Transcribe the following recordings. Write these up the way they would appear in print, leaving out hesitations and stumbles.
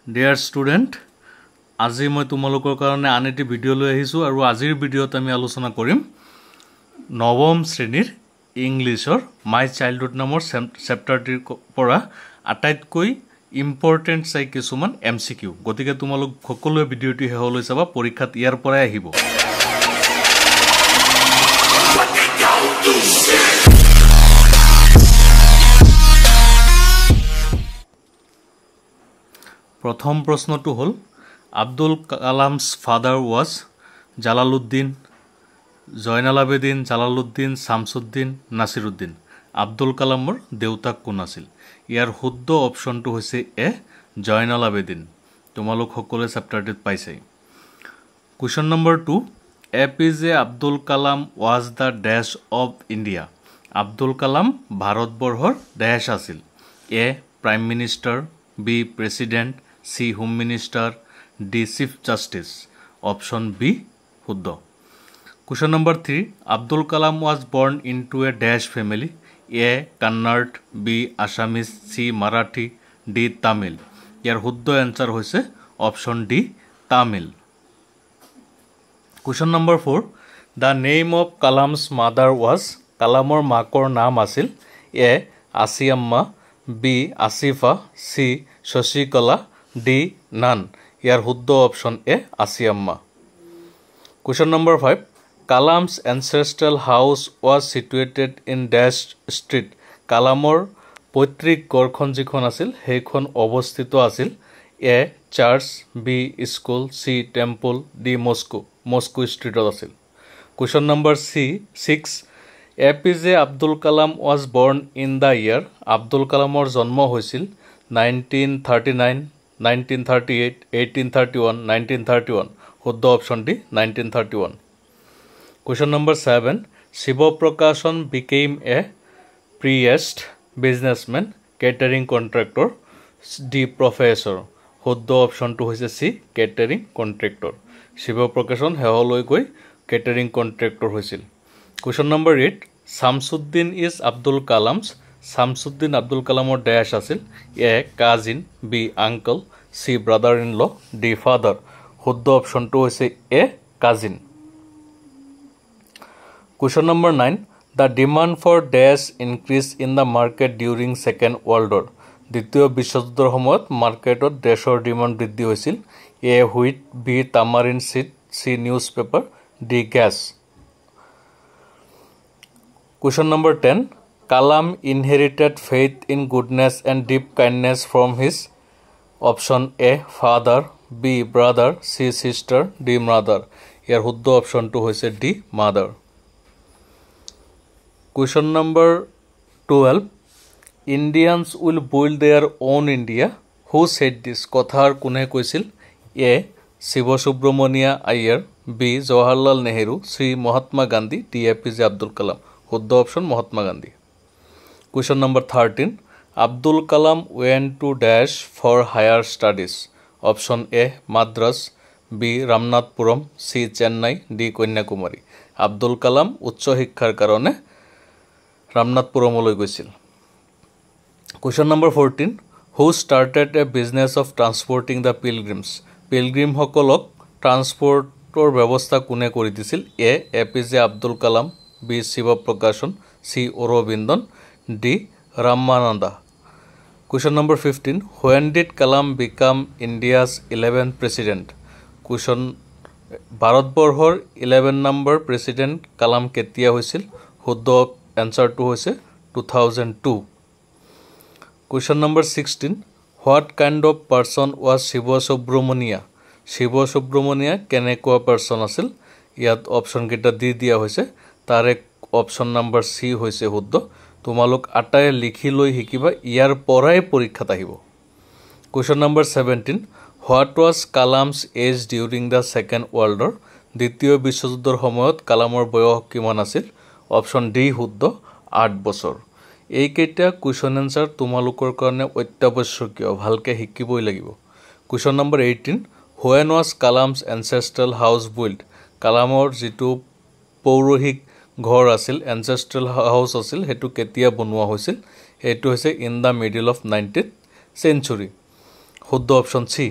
Dear student, আজি মই তোমালোকৰ কাৰণে আন এটি ভিডিও লৈ আহিছো আৰু আজিৰ ভিডিওত আমি আলোচনা কৰিম নৱম শ্ৰেণীৰ ইংলিছৰ মাই চাইল্ডহুড নামৰ চেপ্টাৰটিৰ পৰা আটাইতকৈ ইম্পৰ্টেন্ট চাই কিছুমান এমসিকিউ গতিকে তোমালোক সকলোৱে ভিডিওটি হেহলৈ চাবা পৰীক্ষাত ইয়াৰ পৰাই আহিব প্ৰথম প্ৰশ্নটো হল Abdul Kalam's father was Jalaluddin, Zainal Abidin, Jalaluddin, Samsuddin, Nasiruddin. Abdul Kalamor দেউতাক কোন আছিল ইয়াৰ শুদ্ধ অপশনটো হৈছে এ Zainal Abidin তোমালোক সকলোৱে চেপ্টাৰটিত পাইছে Question number 2 APJ Abdul Kalam was the dash of India Abdul Kalam ভাৰতবৰ্ষৰ dash আছিল A Prime Minister B President C Home Minister D Chief Justice option B শুদ্ধ Question number 3 Abdul Kalam was born into a dash family A Kannada B Assamese C Marathi D Tamil ইয়াৰ শুদ্ধ answer হৈছে option D Tamil Question number 4 The name of Kalam's mother was Kalamor মাকৰ নাম আছিল A Asiamma B Asifa C Shashikala D Nan ইয়াৰ শুদ্ধ option A Asiamma Question number 5 Kalam's ancestral house was situated in dash street Kalamor পৈতৃক ঘৰখন যিখন আছিল সেইখন অৱস্থিত আছিল A church B school C temple D Moscow streetত আছিল Question number 6 APJ Abdul Kalam was born in the year Abdul Kalamor জন্ম হৈছিল 1939 1938 1831 1931 শুদ্ধ option D 1931 Question number 7 Shiva Prakashan became a priest businessman catering contractor D professor শুদ্ধ অপশনটো হৈছে সি catering contractor Shiva Prakashan হেহলৈ গৈ catering contractor হৈছিল Question number 8 Samsuddin is Abdul Kalam's Samsuddin Abdul Kalamor dash আছিল A cousin B uncle C brother-in-law D father শুদ্ধ অপশনটো হৈছে A cousin Question number 9 The demand for dash increased in the market during Second World War দ্বিতীয় বিশ্বযুদ্ধৰ সময়ত মাৰ্কেটত ডেশৰ demand বৃদ্ধি হৈছিল A wheat B tamarind seed C newspaper D gas Question number 10 Kalam inherited faith in goodness and deep kindness from his option A father B brother C sister D mother ইয়াৰ শুদ্ধ অপশনটো হৈছে D mother Question number 12 Indians will build their own India who said this কথাৰ কোনে কৈছিল A Shiva Subramania Iyer B Jawaharlal Nehru C Mahatma Gandhi D APJ Abdul Kalam শুদ্ধ option Mahatma Gandhi Question number 13 Abdul Kalam went to dash for higher studies option A Madras B Ramnathpuram C Chennai D Kanyakumari Abdul Kalam উচ্চ শিক্ষাৰ কাৰণে Ramnathpuramলৈ গৈছিল Question number 14 Who started a business of transporting the pilgrims pilgrim সকলক ট্ৰান্সপৰ্টৰ ব্যৱস্থা কোনে কৰি দিছিল A APJ Abdul Kalam B Shiva Prakashan C Aurobindan D Ramananda Question number 15 When did Kalam become India's 11th president Question ভাৰতবৰ্ষৰ 11 number president Kalam কেতিয়া হৈছিল শুদ্ধ আনসাৰটো হৈছে 2002 Question number 16 What kind of person was Shiva Subramania Shiva Subramania কেনেকুৱা person আছিল ইয়াত option কেইটা দি দিয়া হৈছে তাৰে অপশন নম্বৰ সি হৈছে শুদ্ধ তোমালোক আটাই লিখি লৈ হিকিবা ইয়াৰ পৰাই পৰীক্ষাত আহিব Question number 17 What was Kalam's age during the Second World War দ্বিতীয় বিশ্বযুদ্ধৰ সময়ত কালামৰ বয়স কিমান আছিল অপশন ডি শুদ্ধ 8 বছৰ এই কেইটা কোৱেশ্চন আনসাৰ তোমালোকৰ কাৰণে অত্যাৱশ্যকীয় ভালকে শিকিবই লাগিব Question number 18 When was Kalam's ancestral house built কালামৰ যেটো পৌৰহিক ঘৰ আছিল ancestral house আছিল হেতু কেতিয়া বনোৱা হৈছিল এটো হৈছে in the middle of 19th century শুদ্ধ option C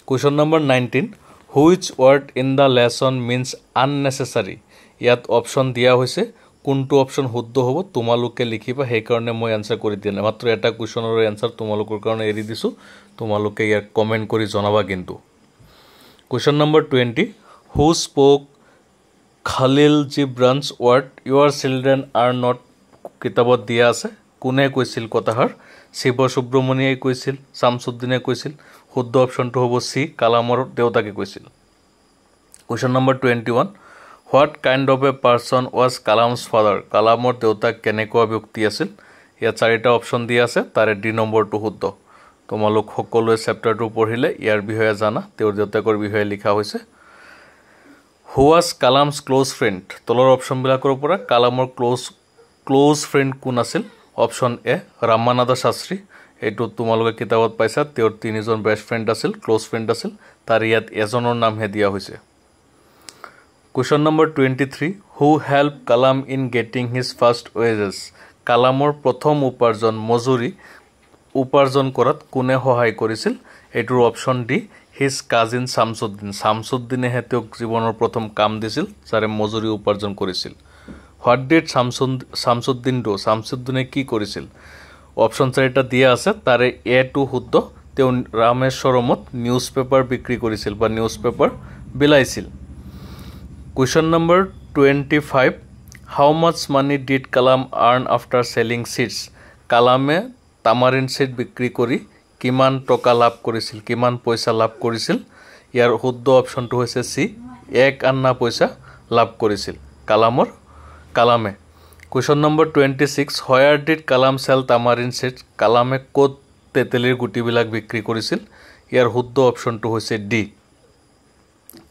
question number 19 which word in the lesson means unnecessary ইয়াত অপশ্যন দিয়া হৈছে কোনটো অপশ্যন শুদ্ধ হ'ব তোমালোকে লিখিবা সেইকাৰণে মই এনসাৰ কৰি দিয়া নাই মাত্ৰ এটা কুৱেশ্যনৰ এনসাৰ তোমালোকৰ কাৰণে এৰি দিছো তোমালোকে ইয়াৰ কমেন্ট কৰি জনাবা কিন্তু question number 20 who spoke Khalil Gibran's word your children are not কিতাবত দিয়া আছে কোনে কৈছিল কথাষাৰ শিৱ সুব্ৰমণিয়াই কৈছিল শামসুদ্দিনে কৈছিল শুদ্ধ অপশ্যনটো হ'ব সি কালামৰ দেউতাকে কৈছিল question number 21 what kind of a person was Kalam's father কালামৰ দেউতাক কেনেকুৱা ব্যক্তি আছিল ইয়াত চাৰিটা অপশ্যন দিয়া আছে তাৰে ডি নম্বৰটো শুদ্ধ তোমালোক সকলোৱে চেপ্টাৰটো পঢ়িলে ইয়াৰ বিষয়ে জানা তেওঁৰ দেউতাকৰ বিষয়ে লিখা হৈছে who was Kalam's close friend তলৰ অপশ্যনবিলাকৰ পৰা কালামৰ ক্লোজ ফ্ৰেণ্ড কোন আছিল অপশ্যন এ ৰামানাথ শাস্ত্ৰী এইটো তোমালোকে কিতাবত পাইছা তেওঁৰ তিনিজন বেষ্ট ফ্ৰেণ্ড আছিল ক্লোজ ফ্ৰেণ্ড আছিল তাৰ ইয়াত এজনৰ নামহে দিয়া হৈছে question number 23 who help Kalam in getting his first wages কালামৰ প্ৰথম উপাৰ্জন মজুৰি উপাৰ্জন কৰাত কোনে সহায় কৰিছিল এইটোৰ অপশ্যন ডি হিজ কাজিন শামসুদ্দিনেহে তেওঁক জীৱনৰ প্ৰথম কাম দিছিল যাৰে মজুৰি উপাৰ্জন কৰিছিল হোৱাট ডিড শামসুদ্দিনে কি কৰিছিল অপশ্যন চাৰিটা দিয়া আছে তাৰে এ টু শুদ্ধ তেওঁ ৰামেশ্বৰমত নিউজ পেপাৰ বিক্ৰী কৰিছিল বা নিউজ পেপাৰ বিলাইছিল question number 25 how much money did Kalam earn after selling seeds কালামে তামাৰিন সিড বিক্ৰী কৰি কিমান টকা লাভ কৰিছিল কিমান পইচা লাভ কৰিছিল ইয়াৰ শুদ্ধ অপশ্যনটো হৈছে সি 1 আন্না পইচা লাভ কৰিছিল কালামে question number 26 where did Kalam sell tamarind seed কালামে ক'ত তেতেলিৰ গুটিবিলাক বিক্ৰী কৰিছিল ইয়াৰ শুদ্ধ অপশ্যনটো হৈছে ডি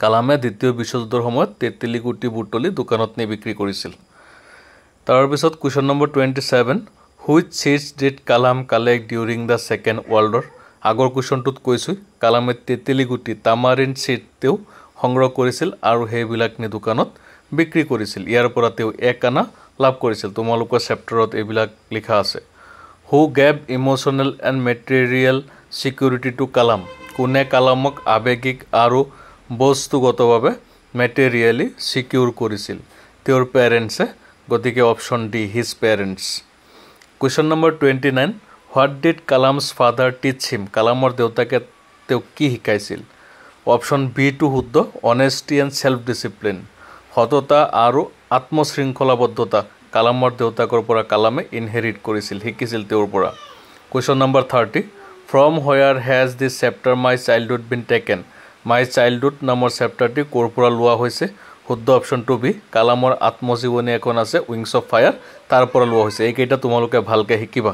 কালামে দ্বিতীয় বিশ্বযুদ্ধৰ সময়ত তেতেলি গুটি বুটলি দোকানত নি বিক্ৰী কৰিছিল তাৰ পিছত question number 27 which seeds did Kalam collect during the second world war আগৰ কুৱেশ্যনটোত কৈছো কালামে তেতেলি গুটি তামাৰিন সিড তেওঁ সংগ্ৰহ কৰিছিল আৰু সেইবিলাক নি দোকানত বিক্ৰী কৰিছিল ইয়াৰ পৰা তেওঁ 1 আনা লাভ কৰিছিল তোমালোকৰ চেপ্টাৰত এইবিলাক লিখা আছে who gave emotional and material security to Kalam কোনে কালামক আবেগিক আৰু বস্তুগতভাৱে মেটেৰিয়েলি সিকিউৰ কৰিছিল তেওঁৰ পেৰেণ্টছে গতিকে option D his parents question number 29 what did Kalam's father teach him কালামৰ দেউতাকে তেওঁক কি শিকাইছিল অপশ্যন বি টু শুদ্ধ অনেষ্টি এণ্ড সেল্ফ ডিসিপ্লিন সততা আৰু আত্মশৃংখলাবদ্ধতা কালামৰ দেউতাকৰ পৰা কালামে ইনহেৰিট কৰিছিল শিকিছিল তেওঁৰ পৰা question number 30 from where has this chapter my childhood been taken my childhood নামৰ চেপ্টাৰটি ক'ৰ পৰা লোৱা হৈছে শুদ্ধ অপশ্যনটো বি কালামৰ আত্মজীৱনী এখন আছে উইংছ অফ ফায়াৰ তাৰ পৰা লোৱা হৈছে এইকেইটা তোমালোকে ভালকৈ শিকিবা